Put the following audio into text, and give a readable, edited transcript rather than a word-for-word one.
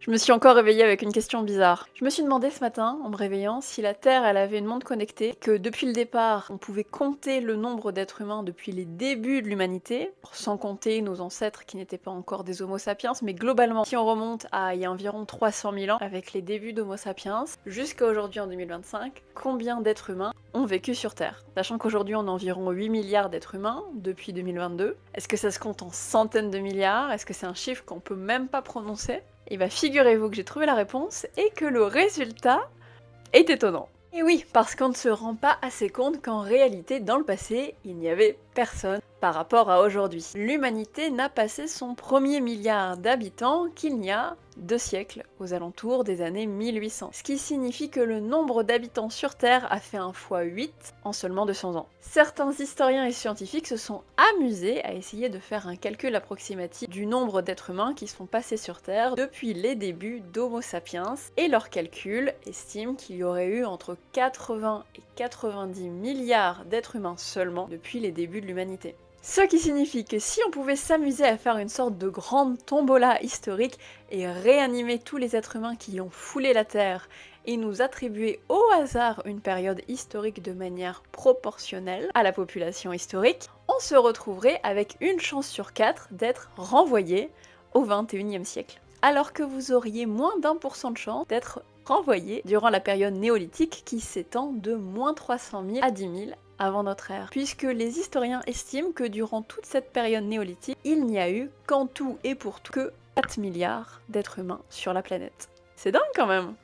Je me suis encore réveillée avec une question bizarre. Je me suis demandé ce matin, en me réveillant, si la Terre, elle avait une montre connectée, que depuis le départ, on pouvait compter le nombre d'êtres humains depuis les débuts de l'humanité, sans compter nos ancêtres qui n'étaient pas encore des Homo sapiens, mais globalement, si on remonte à il y a environ 300 000 ans, avec les débuts d'Homo sapiens, jusqu'à aujourd'hui en 2025, combien d'êtres humains ont vécu sur Terre? Sachant qu'aujourd'hui on a environ 8 milliards d'êtres humains depuis 2022. Est-ce que ça se compte en centaines de milliards? Est-ce que c'est un chiffre qu'on peut même pas prononcer? Et bah figurez-vous que j'ai trouvé la réponse et que le résultat est étonnant. Et oui, parce qu'on ne se rend pas assez compte qu'en réalité, dans le passé, il n'y avait personne par rapport à aujourd'hui. L'humanité n'a passé son premier milliard d'habitants qu'il n'y a 2 siècles, aux alentours des années 1800. Ce qui signifie que le nombre d'habitants sur Terre a fait un fois 8 en seulement 200 ans. Certains historiens et scientifiques se sont amusés à essayer de faire un calcul approximatif du nombre d'êtres humains qui sont passés sur Terre depuis les débuts d'Homo sapiens, et leurs calculs estiment qu'il y aurait eu entre 80 et 90 milliards d'êtres humains seulement depuis les débuts de l'humanité. Ce qui signifie que si on pouvait s'amuser à faire une sorte de grande tombola historique et réanimer tous les êtres humains qui ont foulé la Terre et nous attribuer au hasard une période historique de manière proportionnelle à la population historique, on se retrouverait avec une chance sur 4 d'être renvoyé au XXIe siècle. Alors que vous auriez moins d'1% de chance d'être renvoyé durant la période néolithique qui s'étend de moins 300 000 à 10 000 avant notre ère, puisque les historiens estiment que durant toute cette période néolithique, il n'y a eu qu'en tout et pour tout que 4 milliards d'êtres humains sur la planète. C'est dingue quand même!